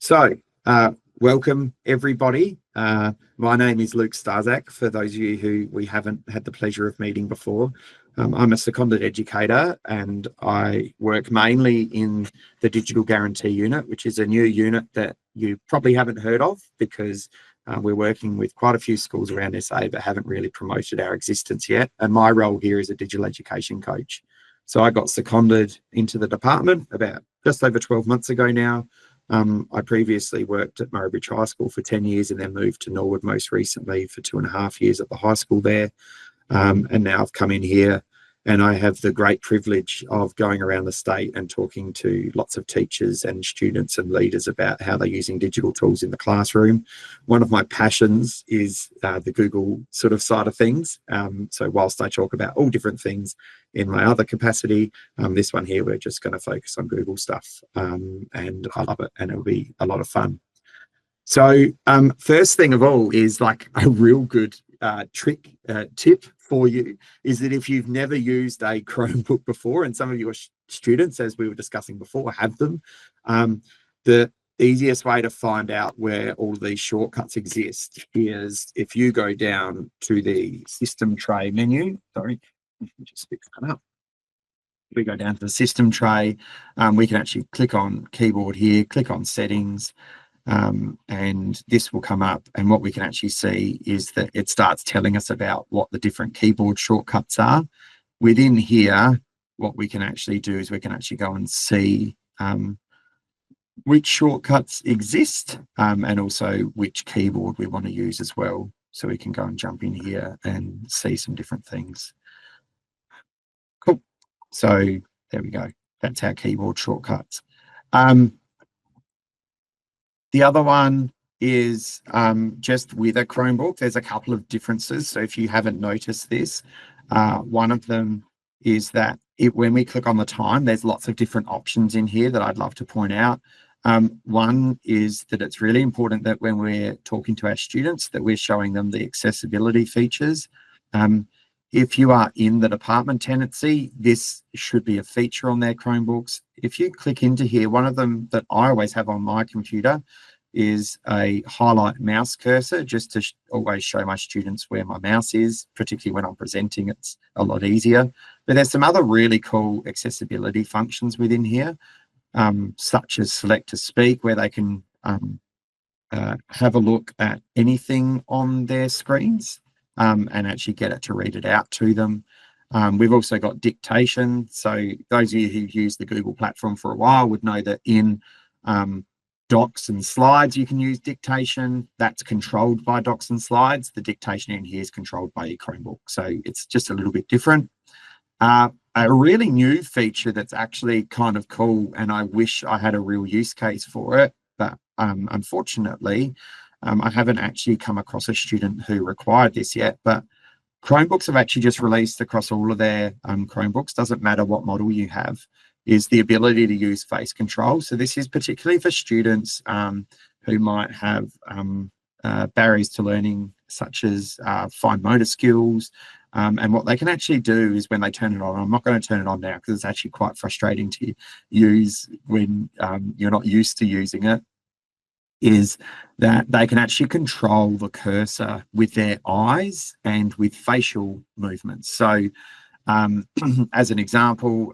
So, welcome everybody. My name is Luke Starzak, for those of you who we haven't had the pleasure of meeting before. I'm a seconded educator and I work mainly in the Digital Guarantee Unit, which is a new unit that you probably haven't heard of because we're working with quite a few schools around SA but haven't really promoted our existence yet. And my role here is a digital education coach. So I got seconded into the department about just over 12 months ago now. I previously worked at Murray Bridge High School for 10 years and then moved to Norwood most recently for 2.5 years at the high school there. And now I've come in here and I have the great privilege of going around the state and talking to lots of teachers and students and leaders about how they're using digital tools in the classroom. One of my passions is the Google sort of side of things. So whilst I talk about all different things in my other capacity, this one here, we're just going to focus on Google stuff. And I love it and it'll be a lot of fun. So first thing of all is like a real good tip for you is that if you've never used a Chromebook before, and some of your students, as we were discussing before, have them, the easiest way to find out where all of these shortcuts exist is if you go down to the system tray menu. Sorry, just pick that up. We go down to the system tray. We can actually click on keyboard here, click on settings, and this will come up, and what we can actually see is that it starts telling us about what the different keyboard shortcuts are. Within here, what we can actually do is we can actually go and see which shortcuts exist, and also which keyboard we want to use as well. So we can go and jump in here and see some different things. Cool. So there we go. That's our keyboard shortcuts. The other one is just with a Chromebook. There's a couple of differences. So if you haven't noticed this, one of them is that when we click on the time, there's lots of different options in here that I'd love to point out. One is that it's really important that when we're talking to our students that we're showing them the accessibility features. If you are in the department tenancy, this should be a feature on their Chromebooks. If you click into here, one of them that I always have on my computer is a highlight mouse cursor, just to always show my students where my mouse is, particularly when I'm presenting. It's a lot easier. But there's some other really cool accessibility functions within here, such as select to speak, where they can have a look at anything on their screens. And actually get it to read it out to them. We've also got dictation. So those of you who've used the Google platform for a while would know that in docs and slides, you can use dictation. That's controlled by docs and slides. The dictation in here is controlled by your Chromebook. So it's just a little bit different. A really new feature that's actually kind of cool, and I wish I had a real use case for it, but unfortunately, I haven't actually come across a student who required this yet, but Chromebooks have actually just released across all of their Chromebooks, doesn't matter what model you have, is the ability to use face control. So this is particularly for students who might have barriers to learning, such as fine motor skills. And what they can actually do is when they turn it on, I'm not going to turn it on now because it's actually quite frustrating to use when you're not used to using it, is that they can actually control the cursor with their eyes and with facial movements. So as an example,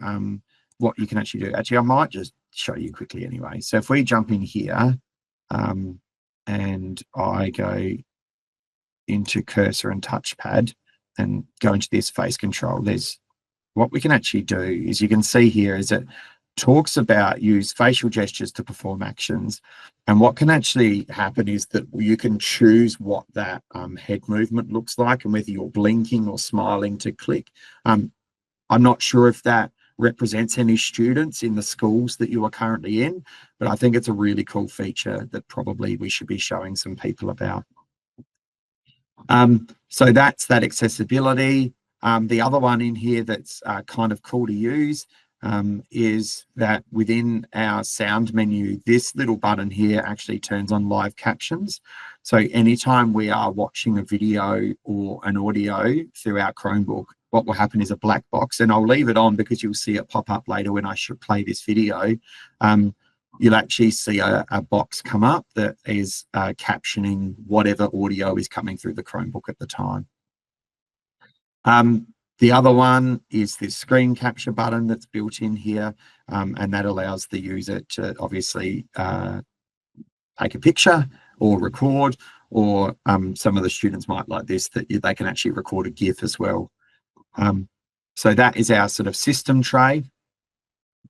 what you can actually do, actually I might just show you quickly anyway. So if we jump in here and I go into cursor and touchpad and go into this face control, there's what we can actually do is you can see here is it talks about use facial gestures to perform actions, and what can actually happen is that you can choose what that head movement looks like and whether you're blinking or smiling to click. I'm not sure if that represents any students in the schools that you are currently in, but I think it's a really cool feature that probably we should be showing some people about. So that's that accessibility. The other one in here that's kind of cool to use is that within our sound menu, this little button here actually turns on live captions. So anytime we are watching a video or an audio through our Chromebook, what will happen is a black box, and I'll leave it on because you'll see it pop up later when I should play this video. you'll actually see a box come up that is captioning whatever audio is coming through the Chromebook at the time. The other one is this screen capture button that's built in here, and that allows the user to obviously take a picture or record, or some of the students might like this, that they can actually record a GIF as well. So that is our sort of system tray.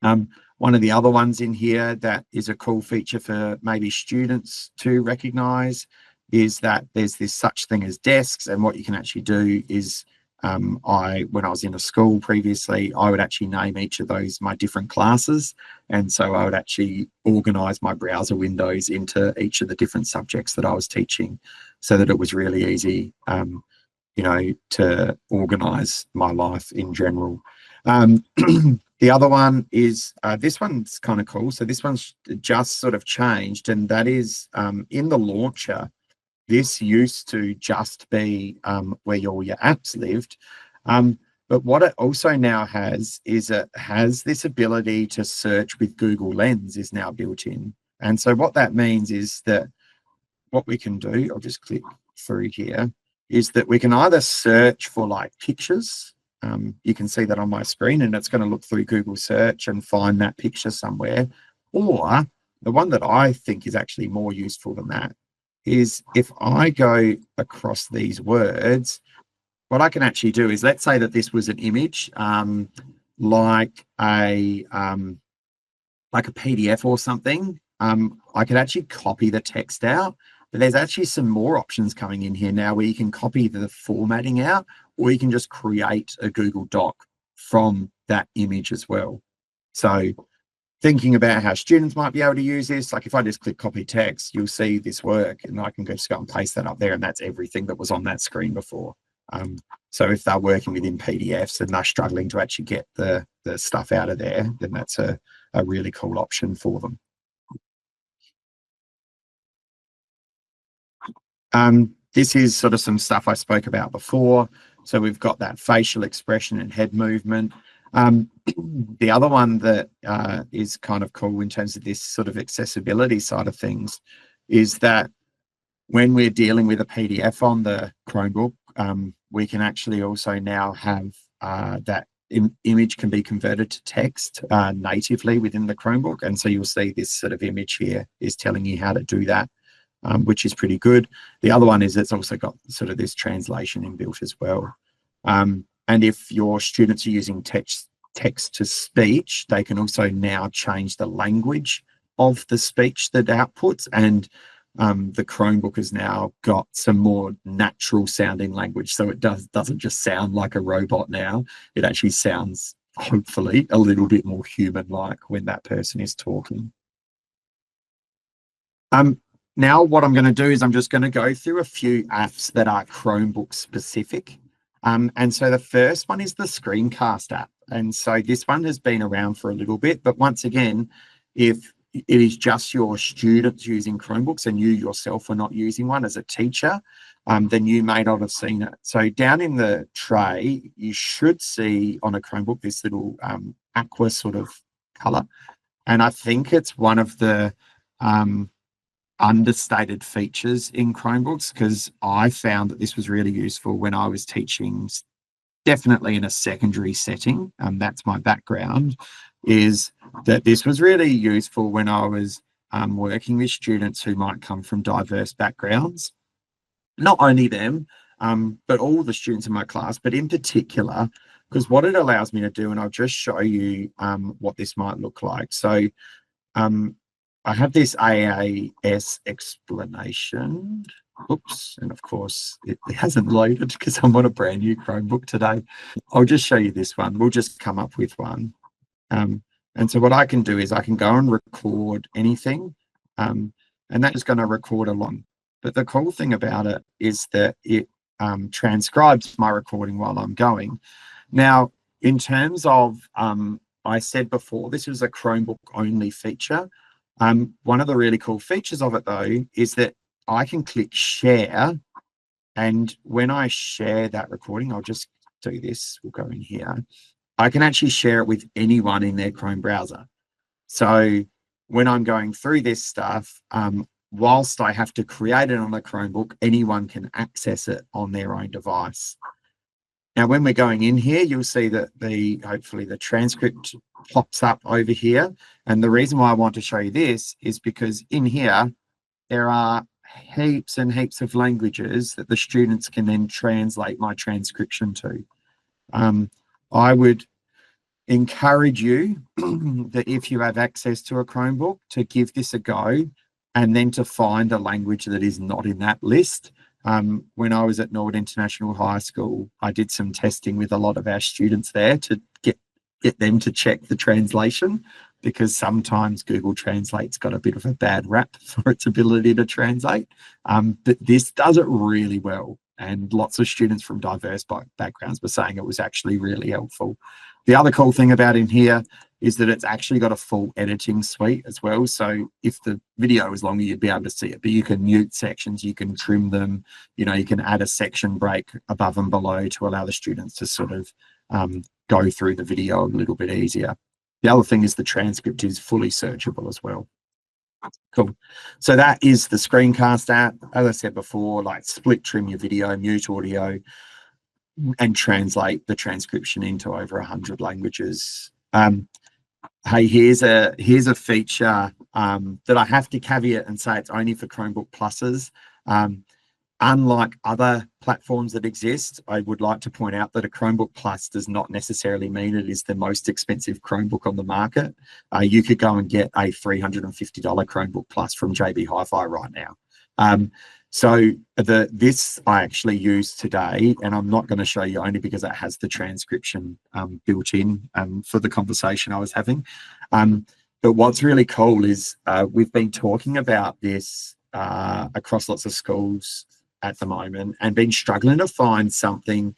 One of the other ones in here that is a cool feature for maybe students to recognize is that there's this such thing as desks, and what you can actually do is when I was in a school previously, I would actually name each of those my different classes. And so I would actually organize my browser windows into each of the different subjects that I was teaching, so that it was really easy, to organize my life in general. The other one is, this one's kind of cool. So this one's just sort of changed, and that is in the launcher. This used to just be where all your apps lived. But what it also now has is it has this ability to search with Google Lens is now built in. And so what that means is that what we can do, I'll just click through here, is that we can either search for like pictures. You can see that on my screen, and it's going to look through Google search and find that picture somewhere. Or the one that I think is actually more useful than that is if I go across these words, what I can actually do is, let's say that this was an image, like a PDF or something. I could actually copy the text out, but there's actually some more options coming in here now where you can copy the formatting out, or you can just create a Google Doc from that image as well. So thinking about how students might be able to use this, like if I just click copy text, you'll see this work, and I can just go and paste that up there, and that's everything that was on that screen before. So if they're working within PDFs and they're struggling to actually get the stuff out of there, then that's a really cool option for them. This is sort of some stuff I spoke about before. So we've got that facial expression and head movement. The other one that is kind of cool in terms of this sort of accessibility side of things is that when we're dealing with a PDF on the Chromebook, we can actually also now have that image can be converted to text natively within the Chromebook. And so you'll see this sort of image here is telling you how to do that, which is pretty good. The other one is it's also got sort of this translation inbuilt as well. And if your students are using text to speech, they can also now change the language of the speech that outputs. And the Chromebook has now got some more natural sounding language. So it doesn't just sound like a robot now. It actually sounds, hopefully, a little bit more human-like when that person is talking. Now what I'm going to do is I'm just going to go through a few apps that are Chromebook specific. And so the first one is the Screencast app. And so this one has been around for a little bit, but once again, if it is just your students using Chromebooks and you yourself are not using one as a teacher, then you may not have seen it. So down in the tray, you should see on a Chromebook this little aqua sort of color. And I think it's one of the understated features in Chromebooks, because I found that this was really useful when I was teaching, definitely in a secondary setting. That's my background, is that this was really useful when I was working with students who might come from diverse backgrounds. Not only them, but all the students in my class, but in particular, because what it allows me to do, and I'll just show you what this might look like. So I have this AAS explanation. Oops, and of course it hasn't loaded because I'm on a brand new Chromebook today. I'll just show you this one. We'll just come up with one. And so what I can do is I can go and record anything, and that is going to record along. But the cool thing about it is that it transcribes my recording while I'm going. Now, in terms of, I said before, this was a Chromebook only feature. One of the really cool features of it, though, is that I can click share. And when I share that recording, I'll just do this. We'll go in here. I can actually share it with anyone in their Chrome browser. So when I'm going through this stuff, whilst I have to create it on a Chromebook, anyone can access it on their own device. Now, when we're going in here, you'll see that hopefully the transcript pops up over here. And the reason why I want to show you this is because in here, there are heaps and heaps of languages that the students can then translate my transcription to. I would encourage you that if you have access to a Chromebook, to give this a go and then to find a language that is not in that list. When I was at Norwood International High School, I did some testing with a lot of our students there to get them to check the translation, because sometimes Google Translate's got a bit of a bad rap for its ability to translate. But this does it really well. And lots of students from diverse backgrounds were saying it was actually really helpful. The other cool thing about in here is that it's actually got a full editing suite as well. So if the video is longer, you'd be able to see it, but you can mute sections, you can trim them, you can add a section break above and below to allow the students to sort of go through the video a little bit easier. The other thing is the transcript is fully searchable as well. Cool. So that is the Screencast app. As I said before, like split trim your video, mute audio, and translate the transcription into over 100 languages. Hey, here's a feature that I have to caveat and say it's only for Chromebook Pluses. Unlike other platforms that exist, I would like to point out that a Chromebook Plus does not necessarily mean it is the most expensive Chromebook on the market. You could go and get a $350 Chromebook Plus from JB Hi-Fi right now. So this I actually use today, and I'm not going to show you only because it has the transcription built in for the conversation I was having. But what's really cool is we've been talking about this across lots of schools at the moment and been struggling to find something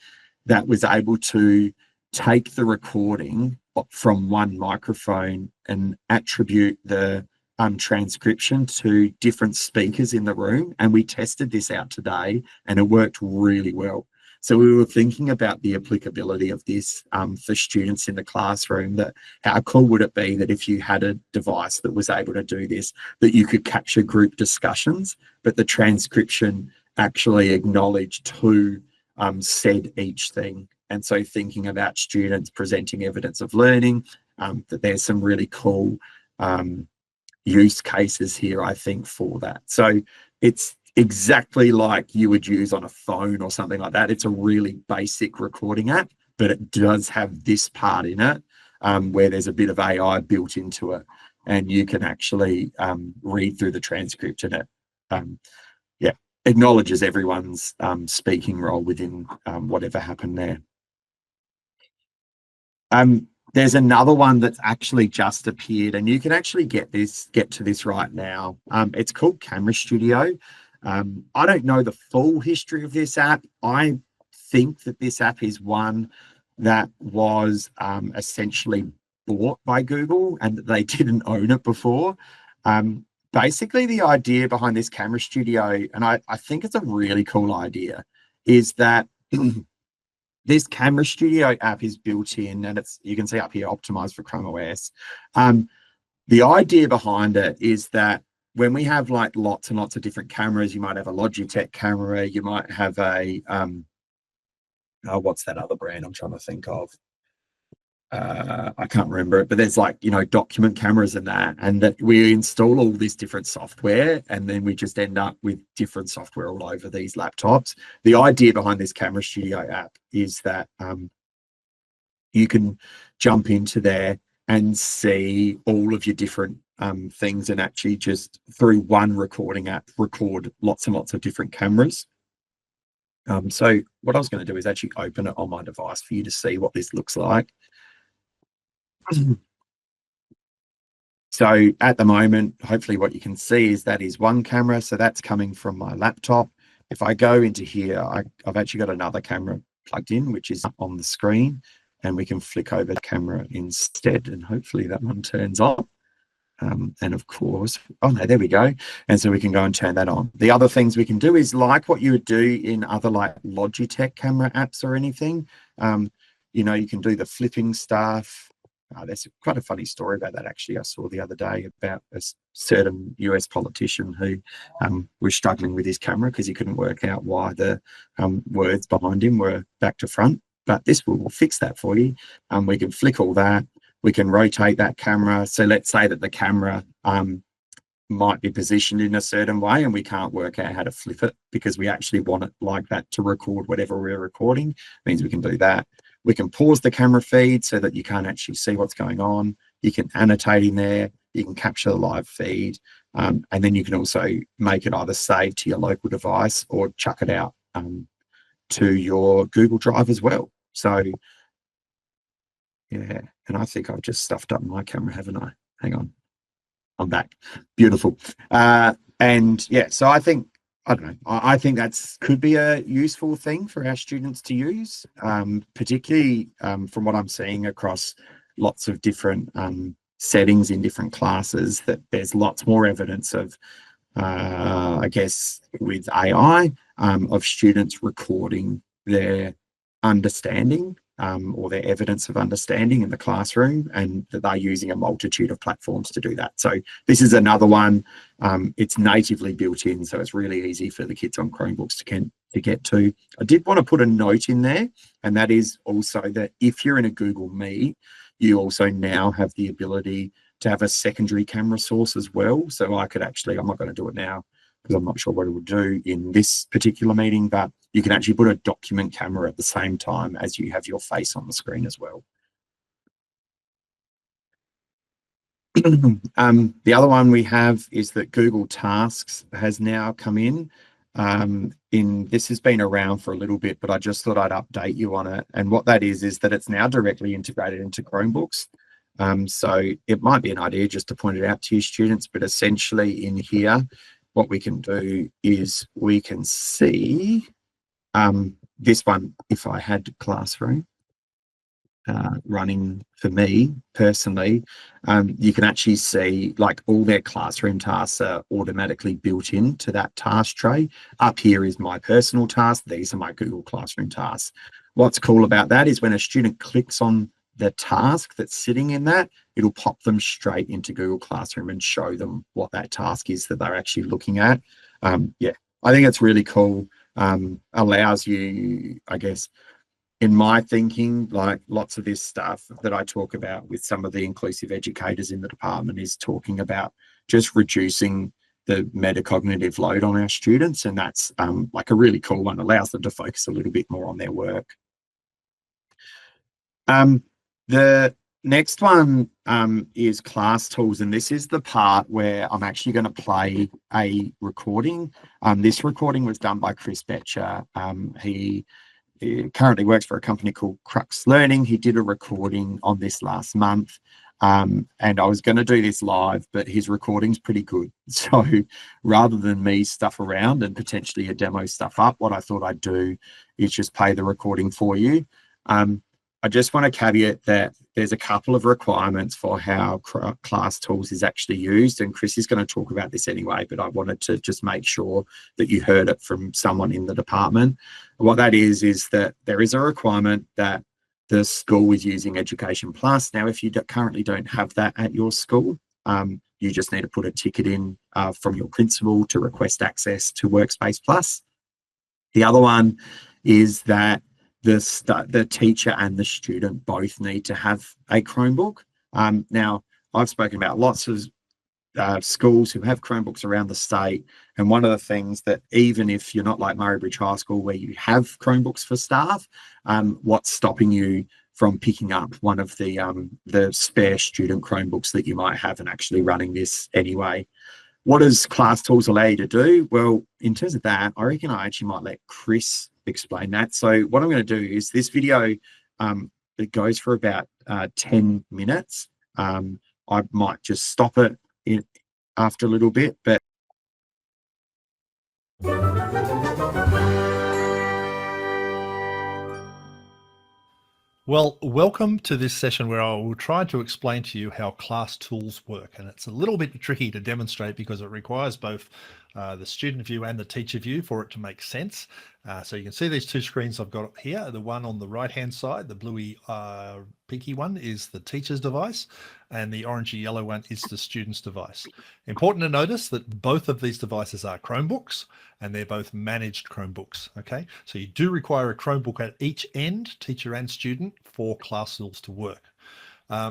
that was able to take the recording from one microphone and attribute the transcription to different speakers in the room. And we tested this out today and it worked really well. So we were thinking about the applicability of this for students in the classroom, that how cool would it be that if you had a device that was able to do this, that you could capture group discussions, but the transcription actually acknowledged who said each thing. And so thinking about students presenting evidence of learning, that there's some really cool use cases here, I think, for that. So it's exactly like you would use on a phone or something like that. It's a really basic recording app, but it does have this part in it where there's a bit of AI built into it, and you can actually read through the transcript, and it acknowledges everyone's speaking role within whatever happened there. There's another one that's actually just appeared, and you can actually get to this right now. It's called Camera Studio. I don't know the full history of this app. I think that this app is one that was essentially bought by Google and that they didn't own it before. Basically, the idea behind this Camera Studio, and I think it's a really cool idea, is that this Camera Studio app is built in, and you can see up here, optimized for Chrome OS. The idea behind it is that when we have like lots and lots of different cameras, you might have a Logitech camera, you might have a, what's that other brand I'm trying to think of? I can't remember it, but there's like, document cameras and that we install all this different software, and then we just end up with different software all over these laptops. The idea behind this Camera Studio app is that you can jump into there and see all of your different things, and actually just through one recording app, record lots and lots of different cameras. So what I was going to do is actually open it on my device for you to see what this looks like. So at the moment, hopefully what you can see is that is one camera. So that's coming from my laptop. If I go into here, I've actually got another camera plugged in, which is on the screen, and we can flick over the camera instead, and hopefully that one turns on. And of course, oh no, there we go. And so we can go and turn that on. The other things we can do is like what you would do in other like Logitech camera apps or anything. You can do the flipping stuff. there's quite a funny story about that, actually. I saw the other day about a certain US politician who was struggling with his camera because he couldn't work out why the words behind him were back to front. But this will fix that for you. We can flick all that. We can rotate that camera. So let's say that the camera might be positioned in a certain way and we can't work out how to flip it because we actually want it like that to record whatever we're recording. It means we can do that. We can pause the camera feed so that you can't actually see what's going on. You can annotate in there. You can capture the live feed. And then you can also make it either save to your local device or chuck it out to your Google Drive as well. So, yeah, and I think I've just stuffed up my camera, haven't I? Hang on. I'm back. Beautiful. And yeah, so I think, I don't know, I think that's could be a useful thing for our students to use, particularly from what I'm seeing across lots of different settings in different classes, that there's lots more evidence of, I guess, with AI, of students recording their understanding or their evidence of understanding in the classroom, and that they're using a multitude of platforms to do that. So this is another one. It's natively built in, so it's really easy for the kids on Chromebooks to get to. I did want to put a note in there, and that is also that if you're in a Google Meet, you also now have the ability to have a secondary camera source as well. So I could actually, I'm not going to do it now because I'm not sure what it would do in this particular meeting, but you can actually put a document camera at the same time as you have your face on the screen as well. The other one we have is that Google Tasks has now come in. This has been around for a little bit, but I just thought I'd update you on it. And what that is that it's now directly integrated into Chromebooks. So it might be an idea just to point it out to your students, but essentially in here, what we can do is we can see this one, if I had Classroom running for me personally, you can actually see like all their classroom tasks are automatically built into that task tray. Up here is my personal task. These are my Google Classroom tasks. What's cool about that is when a student clicks on the task that's sitting in that, it'll pop them straight into Google Classroom and show them what that task is that they're actually looking at. Yeah, I think it's really cool. Allows you, I guess, in my thinking, like lots of this stuff that I talk about with some of the inclusive educators in the department is talking about just reducing the metacognitive load on our students. And that's like a really cool one, allows them to focus a little bit more on their work. The next one is Class Tools, and this is the part where I'm actually going to play a recording. This recording was done by Chris Betcher. He currently works for a company called Crux Learning. He did a recording on this last month, and I was going to do this live, but his recording's pretty good. So rather than me stuff around and potentially a demo stuff up, what I thought I'd do is just play the recording for you. I just want to caveat that there's a couple of requirements for how Class Tools is actually used, and Chris is going to talk about this anyway, but I wanted to just make sure that you heard it from someone in the department. What that is that there is a requirement that the school is using Education Plus. Now, if you currently don't have that at your school, you just need to put a ticket in from your principal to request access to Workspace Plus. The other one is that the teacher and the student both need to have a Chromebook. Now, I've spoken about lots of schools who have Chromebooks around the state, and one of the things that, even if you're not like Murray Bridge High School where you have Chromebooks for staff, what's stopping you from picking up one of the spare student Chromebooks that you might have and actually running this anyway? What does Class Tools allow you to do? Well, in terms of that, I reckon I actually might let Chris explain that. So what I'm going to do is this video, it goes for about 10 minutes. I might just stop it after a little bit, but well, welcome to this session where I will try to explain to you how Class Tools work. And it's a little bit tricky to demonstrate because it requires both the student view and the teacher view for it to make sense. So you can see these two screens I've got here. The one on the right-hand side, the bluey pinky one, is the teacher's device, and the orangey yellow one is the student's device. Important to notice that both of these devices are Chromebooks, and they're both managed Chromebooks, okay? So you do require a Chromebook at each end, teacher and student, for class tools to work.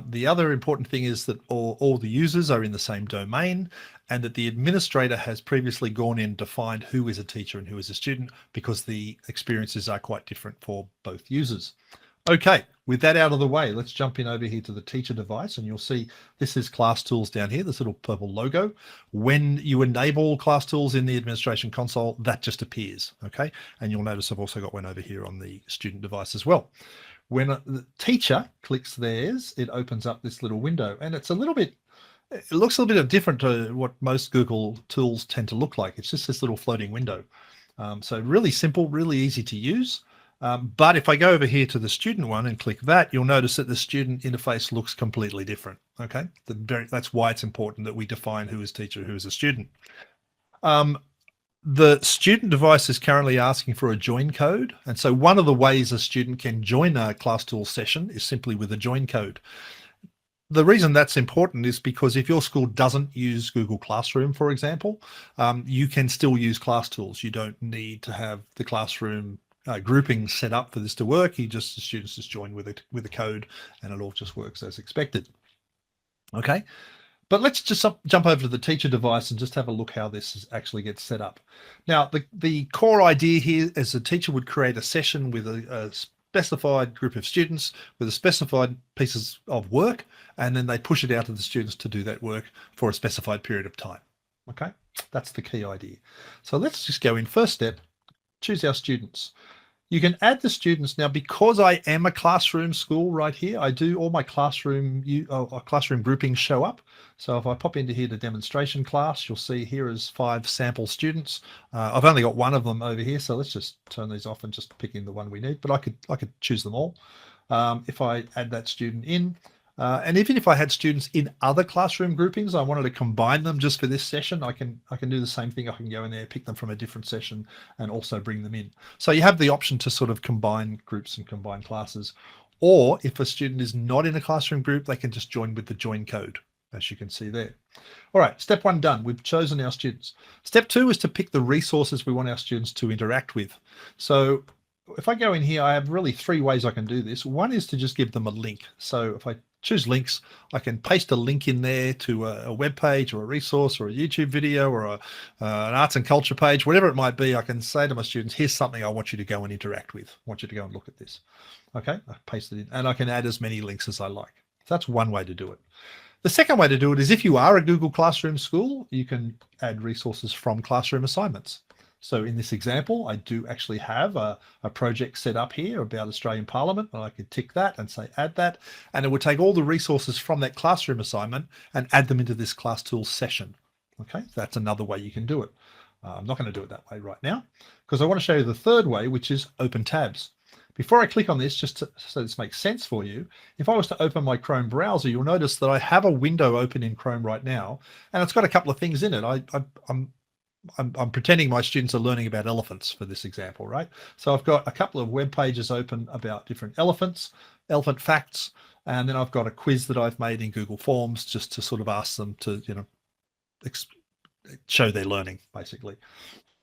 The other important thing is that all the users are in the same domain, and that the administrator has previously gone in and defined who is a teacher and who is a student, because the experiences are quite different for both users. Okay, with that out of the way, let's jump in over here to the teacher device, and you'll see this is Class Tools down here, this little purple logo. When you enable Class Tools in the administration console, that just appears, okay? And you'll notice I've also got one over here on the student device as well. When the teacher clicks theirs, it opens up this little window, and it looks a little bit different to what most Google tools tend to look like. It's just this little floating window. So really simple, really easy to use. But if I go over here to the student one and click that, you'll notice that the student interface looks completely different. Okay, that's why it's important that we define who is teacher, who is a student. The student device is currently asking for a join code. And so one of the ways a student can join a Class Tools session is simply with a join code. The reason that's important is because if your school doesn't use Google Classroom, for example, you can still use Class Tools. You don't need to have the classroom grouping set up for this to work. The students just join with a code, and it all just works as expected. Okay. But let's just jump over to the teacher device and just have a look how this actually gets set up. Now, the core idea here is the teacher would create a session with a specified group of students with a specified pieces of work, and then they push it out to the students to do that work for a specified period of time. Okay, that's the key idea. So let's just go in. First step, choose our students. You can add the students. Now, because I am a classroom school right here, I do all my classroom groupings show up. So if I pop into here to demonstration class, you'll see here is 5 sample students. I've only got one of them over here, so let's just turn these off and just pick in the one we need, but I could choose them all. If I add that student in, and even if I had students in other classroom groupings, I wanted to combine them just for this session, I can do the same thing. I can go in there, pick them from a different session, and also bring them in. So you have the option to sort of combine groups and combine classes. Or if a student is not in a classroom group, they can just join with the join code, as you can see there. All right, step 1 done. We've chosen our students. Step 2 is to pick the resources we want our students to interact with. So if I go in here, I have really 3 ways I can do this. One is to just give them a link. So if I choose links, I can paste a link in there to a web page or a resource or a YouTube video or an arts and culture page, whatever it might be. I can say to my students, here's something I want you to go and interact with. I want you to go and look at this. Okay, I paste it in, and I can add as many links as I like. So that's one way to do it. The second way to do it is if you are a Google Classroom school, you can add resources from classroom assignments. So in this example, I do actually have a project set up here about Australian Parliament, and I could tick that and say add that, and it would take all the resources from that classroom assignment and add them into this Class Tools session. Okay, that's another way you can do it. I'm not going to do it that way right now because I want to show you the third way, which is open tabs. Before I click on this, so this makes sense for you, if I was to open my Chrome browser, you'll notice that I have a window open in Chrome right now, and it's got a couple of things in it. I'm pretending my students are learning about elephants for this example, right? So I've got a couple of web pages open about different elephant facts, and then I've got a quiz that I've made in Google Forms just to sort of ask them to, show their learning, basically.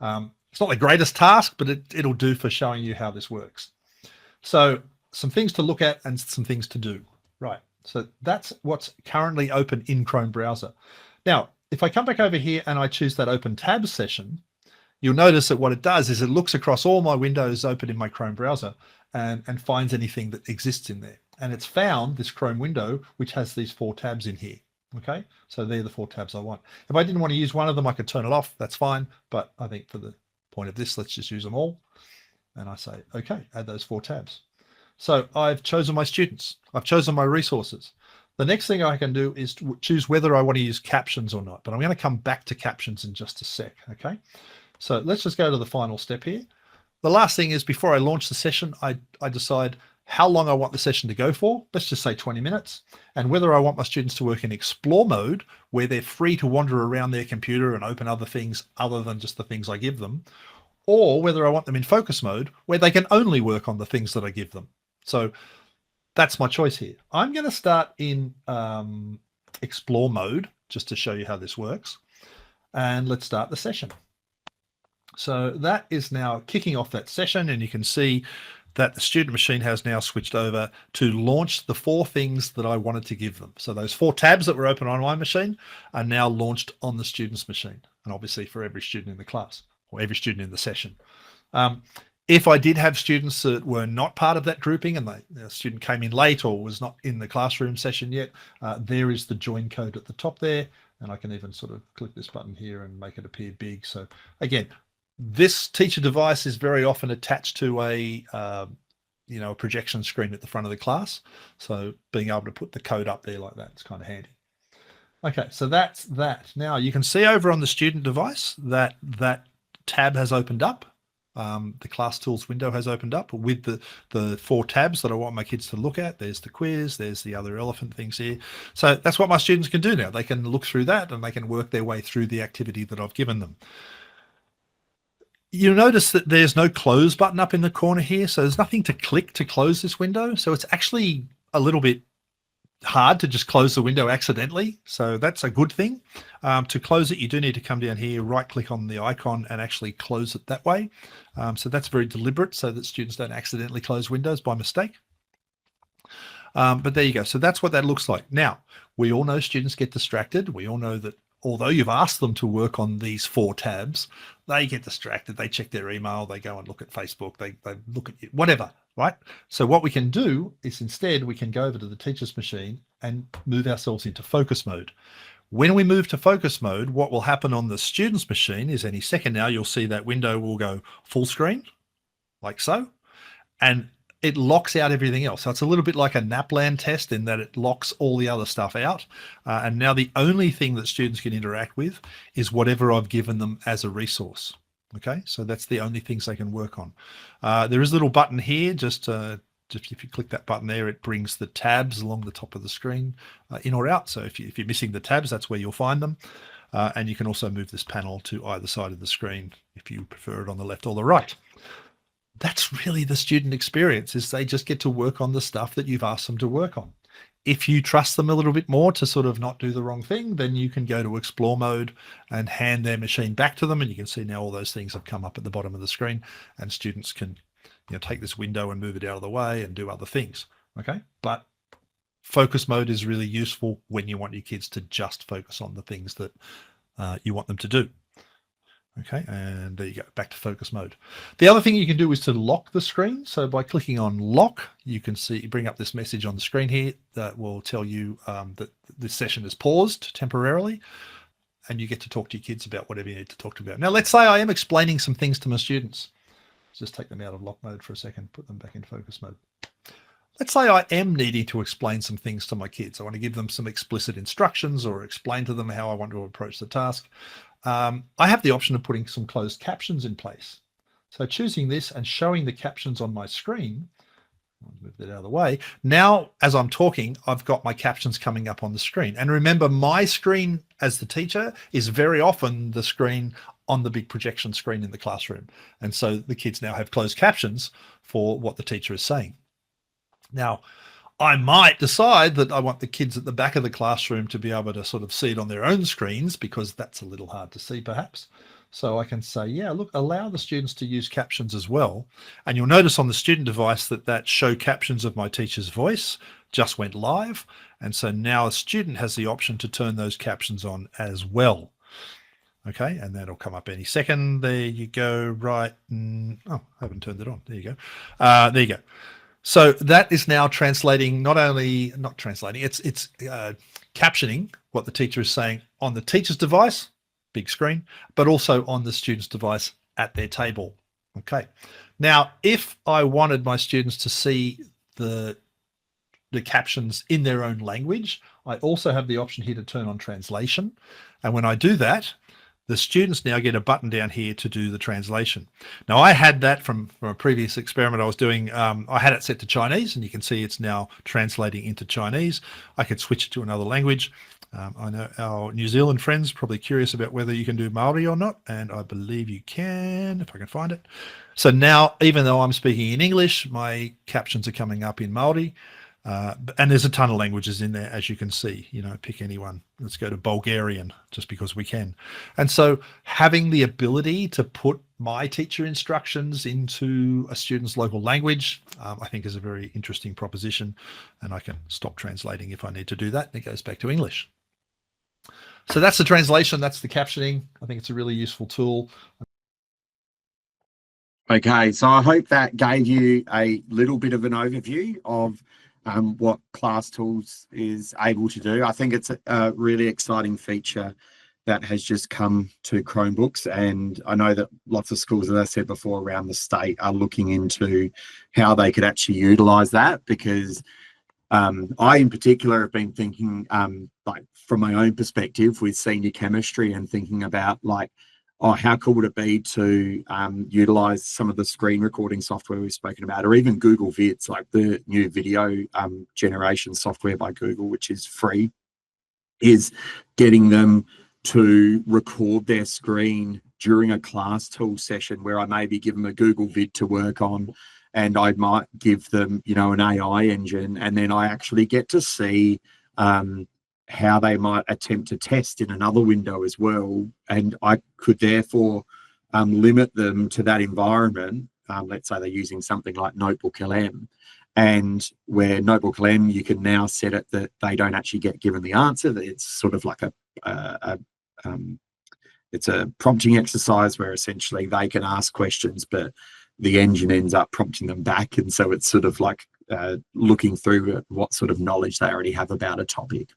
It's not the greatest task, but it'll do for showing you how this works. So some things to look at and some things to do, right? So that's what's currently open in Chrome browser. Now, if I come back over here and I choose that open tabs session, you'll notice that what it does is it looks across all my windows open in my Chrome browser and finds anything that exists in there. And it's found this Chrome window, which has these 4 tabs in here. Okay, so they're the 4 tabs I want. If I didn't want to use one of them, I could turn it off. That's fine. But I think for the point of this, let's just use them all. And I say, okay, add those 4 tabs. So I've chosen my students. I've chosen my resources. The next thing I can do is to choose whether I want to use captions or not, but I'm going to come back to captions in just a sec, okay? So let's just go to the final step here. The last thing is before I launch the session, I decide, how long I want the session to go for, let's just say 20 minutes, and whether I want my students to work in explore mode, where they're free to wander around their computer and open other things other than just the things I give them, or whether I want them in focus mode, where they can only work on the things that I give them. So that's my choice here. I'm going to start in explore mode just to show you how this works. And let's start the session. So that is now kicking off that session, and you can see that the student machine has now switched over to launch the 4 things that I wanted to give them. So those 4 tabs that were open on my machine are now launched on the student's machine, and obviously for every student in the class or every student in the session. If I did have students that were not part of that grouping and the student came in late or was not in the classroom session yet, there is the join code at the top there. And I can even sort of click this button here and make it appear big. So again, this teacher device is very often attached to a projection screen at the front of the class. So being able to put the code up there like that is kind of handy. Okay, so that's that. Now you can see over on the student device that that tab has opened up. The class tools window has opened up with the 4 tabs that I want my kids to look at. There's the quiz, there's the other elephant things here. So that's what my students can do now. They can look through that and they can work their way through the activity that I've given them. You'll notice that there's no close button up in the corner here. So there's nothing to click to close this window. So it's actually a little bit hard to just close the window accidentally. So that's a good thing. To close it, you do need to come down here, right click on the icon and actually close it that way. So that's very deliberate so that students don't accidentally close windows by mistake. But there you go. So that's what that looks like. Now, we all know students get distracted. We all know that although you've asked them to work on these 4 tabs, they get distracted. They check their email. They go and look at Facebook. They look at it, whatever, right? So what we can do is instead we can go over to the teacher's machine and move ourselves into focus mode. When we move to focus mode, what will happen on the student's machine is any second now, you'll see that window will go full screen, like so, and it locks out everything else. So it's a little bit like a NAPLAN test in that it locks all the other stuff out. And now the only thing that students can interact with is whatever I've given them as a resource. Okay, so that's the only things they can work on. There is a little button here, just if you click that button there, it brings the tabs along the top of the screen in or out. So if you're missing the tabs, that's where you'll find them. And you can also move this panel to either side of the screen if you prefer it on the left or the right. That's really the student experience, is they just get to work on the stuff that you've asked them to work on. If you trust them a little bit more to sort of not do the wrong thing, then you can go to explore mode and hand their machine back to them. And you can see now all those things have come up at the bottom of the screen, and students can take this window and move it out of the way and do other things. Okay, but focus mode is really useful when you want your kids to just focus on the things that you want them to do. Okay, and there you go, back to focus mode. The other thing you can do is to lock the screen. So by clicking on lock, you can see, bring up this message on the screen here that will tell you that this session is paused temporarily, and you get to talk to your kids about whatever you need to talk to about. Now, let's say I am explaining some things to my students. Just take them out of lock mode for a second, put them back in focus mode. Let's say I am needing to explain some things to my kids. I want to give them some explicit instructions or explain to them how I want to approach the task. I have the option of putting some closed captions in place. So choosing this and showing the captions on my screen, I'll move that out of the way. Now, as I'm talking, I've got my captions coming up on the screen. And remember, my screen as the teacher is very often the screen on the big projection screen in the classroom. And so the kids now have closed captions for what the teacher is saying. Now, I might decide that I want the kids at the back of the classroom to be able to sort of see it on their own screens, because that's a little hard to see perhaps. So I can say, yeah, look, allow the students to use captions as well. And you'll notice on the student device that show captions of my teacher's voice just went live. And so now a student has the option to turn those captions on as well. Okay, and that'll come up any second. There you go, right. Oh, I haven't turned it on. There you go. There you go. So that is now translating, not translating, it's captioning what the teacher is saying on the teacher's device, big screen, but also on the student's device at their table. Okay. Now, if I wanted my students to see the captions in their own language, I also have the option here to turn on translation. And when I do that, the students now get a button down here to do the translation. Now, I had that from a previous experiment I was doing. I had it set to Chinese, and you can see it's now translating into Chinese. I could switch it to another language. I know our New Zealand friends probably curious about whether you can do Maori or not, and I believe you can, if I can find it. So now, even though I'm speaking in English, my captions are coming up in Maori. And there's a ton of languages in there, as you can see. Pick anyone. Let's go to Bulgarian, just because we can. And so having the ability to put my teacher instructions into a student's local language, I think is a very interesting proposition. And I can stop translating if I need to do that. And it goes back to English. So that's the translation. That's the captioning. I think it's a really useful tool. Okay, so I hope that gave you a little bit of an overview of what ClassTools is able to do. I think it's a really exciting feature that has just come to Chromebooks, and I know that lots of schools, as I said before, around the state are looking into how they could actually utilize that, because I in particular have been thinking, like from my own perspective with senior chemistry, and thinking about like, oh, how cool would it be to utilize some of the screen recording software we've spoken about, or even Google Vids, like the new video generation software by Google, which is free, is getting them to record their screen during a ClassTool session where I maybe give them a Google Vid to work on, and I might give them, an AI engine, and then I actually get to see how they might attempt to test in another window as well. And I could therefore limit them to that environment. Let's say they're using something like Notebook LM, and where Notebook LM, you can now set it that they don't actually get given the answer. That it's sort of like it's a prompting exercise where essentially they can ask questions, but the engine ends up prompting them back. And so it's sort of like looking through what sort of knowledge they already have about a topic.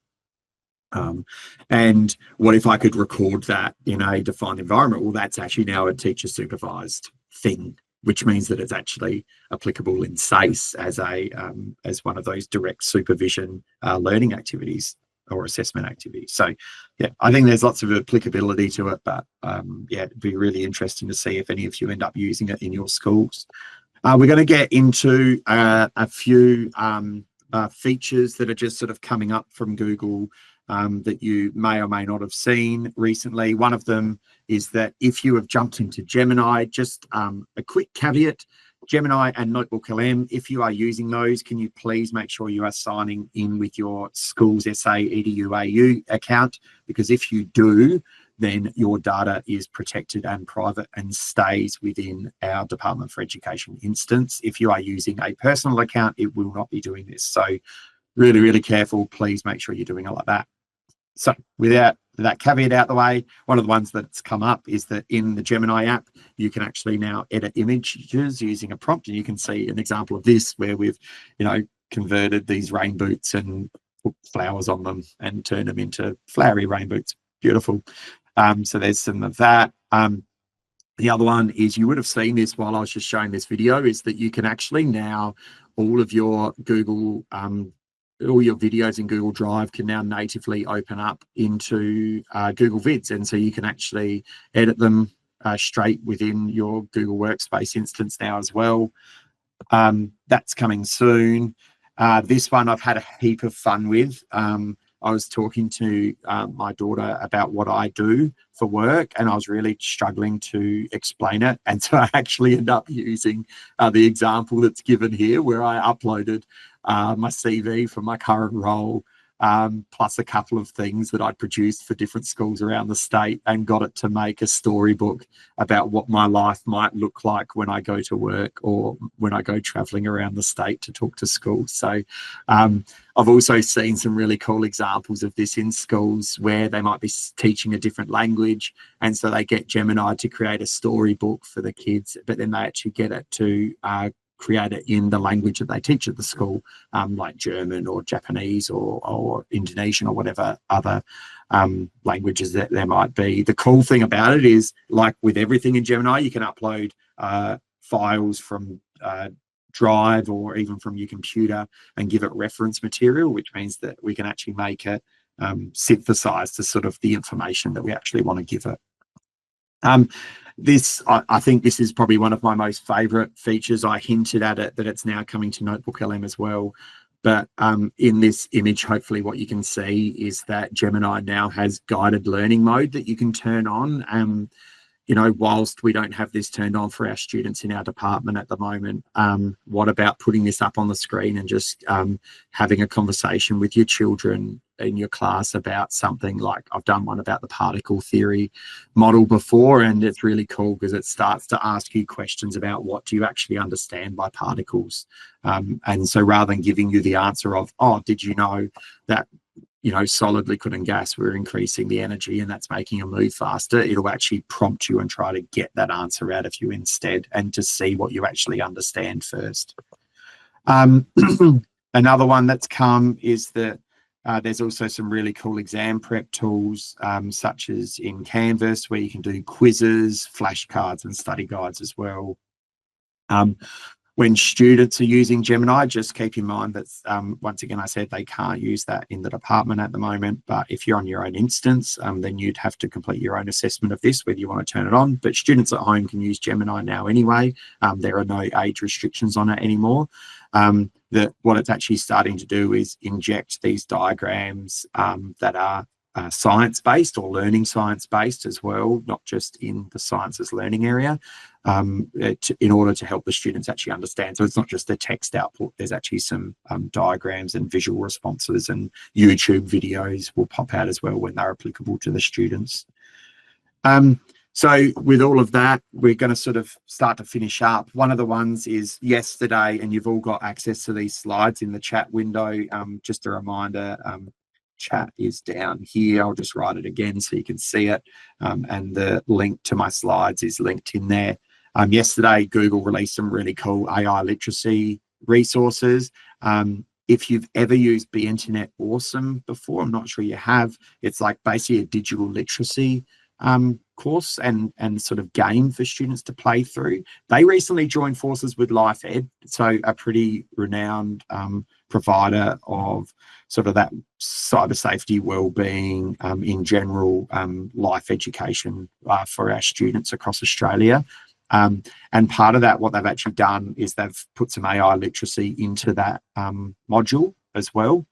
And what if I could record that in a defined environment? Well, that's actually now a teacher supervised thing, which means that it's actually applicable in SACE as one of those direct supervision learning activities or assessment activities. So yeah, I think there's lots of applicability to it, but yeah, it'd be really interesting to see if any of you end up using it in your schools. We're going to get into a few features that are just sort of coming up from Google that you may or may not have seen recently. One of them is that if you have jumped into Gemini, just a quick caveat, Gemini and Notebook LM, if you are using those, can you please make sure you are signing in with your school's SA EDUAU account? Because if you do, then your data is protected and private and stays within our Department for Education instance. If you are using a personal account, it will not be doing this. So really, really careful. Please make sure you're doing it like that. So without that caveat out the way, one of the ones that's come up is that in the Gemini app, you can actually now edit images using a prompt. And you can see an example of this where we've, converted these rain boots and put flowers on them and turned them into flowery rain boots. Beautiful. So there's some of that. The other one is, you would have seen this while I was just showing this video, is that you can actually now, all of your Google, all your videos in Google Drive can now natively open up into Google Vids. And so you can actually edit them straight within your Google Workspace instance now as well. That's coming soon. This one I've had a heap of fun with. I was talking to my daughter about what I do for work, and I was really struggling to explain it. And so I actually ended up using the example that's given here, where I uploaded my CV for my current role, plus a couple of things that I'd produced for different schools around the state, and got it to make a storybook about what my life might look like when I go to work or when I go traveling around the state to talk to schools. So I've also seen some really cool examples of this in schools where they might be teaching a different language, and so they get Gemini to create a storybook for the kids, but then they actually get it to create it in the language that they teach at the school, like German or Japanese or Indonesian or whatever other languages that there might be. The cool thing about it is, like with everything in Gemini, you can upload files from Drive or even from your computer and give it reference material, which means that we can actually make it synthesize to sort of the information that we actually want to give it. I think this is probably one of my most favorite features. I hinted at it, that it's now coming to Notebook LM as well. But in this image, hopefully what you can see is that Gemini now has guided learning mode that you can turn on. You know, whilst we don't have this turned on for our students in our department at the moment, what about putting this up on the screen and just having a conversation with your children in your class about something? Like, I've done one about the particle theory model before, and it's really cool because it starts to ask you questions about what do you actually understand by particles. And so rather than giving you the answer of, oh, did you know that, you know, solid, liquid and gas, we're increasing the energy and that's making them move faster, it'll actually prompt you and try to get that answer out of you instead, and to see what you actually understand first. Another one that's come is that there's also some really cool exam prep tools, such as in Canvas, where you can do quizzes, flashcards and study guides as well. When students are using Gemini, just keep in mind that, once again, I said they can't use that in the department at the moment, but if you're on your own instance, then you'd have to complete your own assessment of this, whether you want to turn it on. But students at home can use Gemini now anyway. There are no age restrictions on it anymore. That what it's actually starting to do is inject these diagrams that are science-based or learning science-based as well, not just in the sciences learning area, in order to help the students actually understand. So it's not just the text output, there's actually some diagrams and visual responses, and YouTube videos will pop out as well when they're applicable to the students. So with all of that, we're going to sort of start to finish up. One of the ones is yesterday, and you've all got access to these slides in the chat window. Just a reminder, chat is down here. I'll just write it again so you can see it. And the link to my slides is linked in there. Yesterday, Google released some really cool AI literacy resources. If you've ever used Be Internet Awesome before, I'm not sure you have, it's like basically a digital literacy course and sort of game for students to play through. They recently joined forces with LifeEd, so a pretty renowned provider of sort of that cyber safety, well-being, in general, life education for our students across Australia. And part of that, what they've actually done is they've put some AI literacy into that module as well.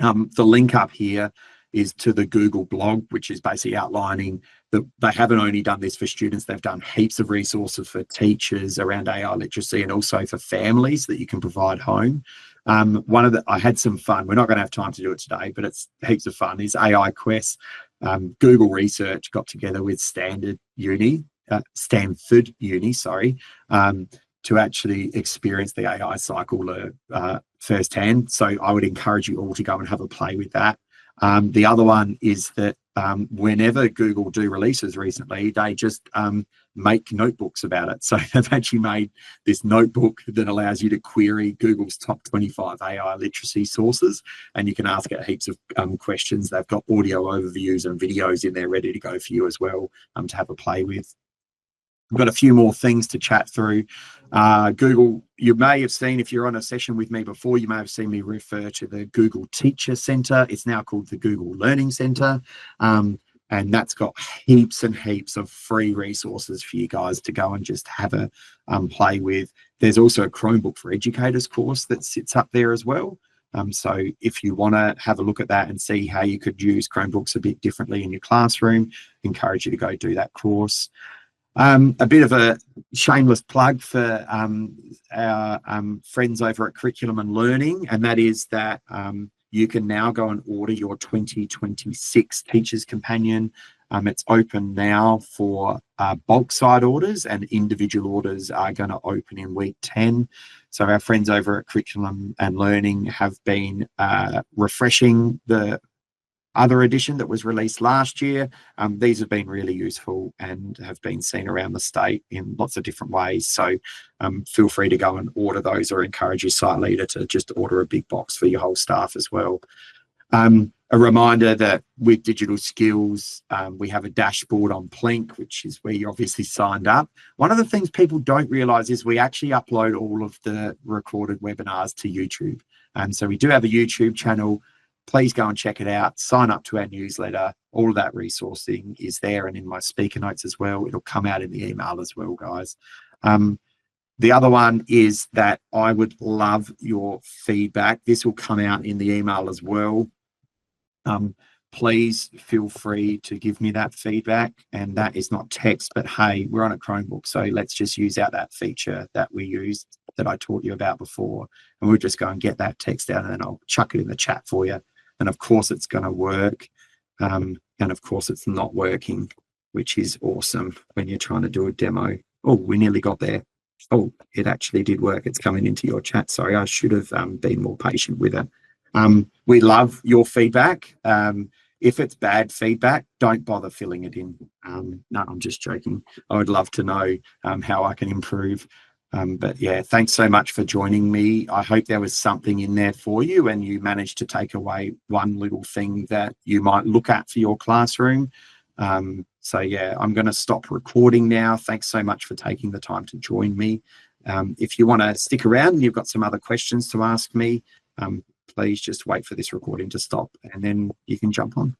The link up here is to the Google blog, which is basically outlining that they haven't only done this for students, they've done heaps of resources for teachers around AI literacy, and also for families that you can provide home. I had some fun. We're not going to have time to do it today, but it's heaps of fun. Is AI Quest. Google Research got together with Stanford Uni, to actually experience the AI cycle firsthand. So I would encourage you all to go and have a play with that. The other one is that whenever Google do releases recently, they just make notebooks about it. So they've actually made this notebook that allows you to query Google's top 25 AI literacy sources, and you can ask it heaps of questions. They've got audio overviews and videos in there ready to go for you as well, to have a play with. I've got a few more things to chat through. Google, you may have seen, if you're on a session with me before, you may have seen me refer to the Google Teacher Center. It's now called the Google Learning Center. And that's got heaps and heaps of free resources for you guys to go and just have a play with. There's also a Chromebook for Educators course that sits up there as well. So if you want to have a look at that and see how you could use Chromebooks a bit differently in your classroom, I encourage you to go do that course. A bit of a shameless plug for our friends over at Curriculum and Learning, and that is that you can now go and order your 2026 Teachers Companion. It's open now for bulk site orders, and individual orders are going to open in week 10. So our friends over at Curriculum and Learning have been refreshing the other edition that was released last year. These have been really useful and have been seen around the state in lots of different ways. So feel free to go and order those, or encourage your site leader to just order a big box for your whole staff as well. A reminder that with digital skills, we have a dashboard on Plink, which is where you obviously signed up. One of the things people don't realize is we actually upload all of the recorded webinars to YouTube. So we do have a YouTube channel. Please go and check it out. Sign up to our newsletter. all of that resourcing is there, and in my speaker notes as well. It'll come out in the email as well, guys. The other one is that I would love your feedback. This will come out in the email as well. Please feel free to give me that feedback, and that is not text, but hey, we're on a Chromebook, so let's just use out that feature that we used, that I taught you about before, and we'll just go and get that text out, and then I'll chuck it in the chat for you. And of course it's going to work, and of course it's not working, which is awesome when you're trying to do a demo. Oh, we nearly got there. Oh, it actually did work. It's coming into your chat. Sorry, I should have been more patient with it. We love your feedback. If it's bad feedback, don't bother filling it in. No, I'm just joking. I would love to know how I can improve. But yeah, thanks so much for joining me. I hope there was something in there for you and you managed to take away one little thing that you might look at for your classroom. So yeah, I'm going to stop recording now. Thanks so much for taking the time to join me. If you want to stick around and you've got some other questions to ask me, please just wait for this recording to stop and then you can jump on.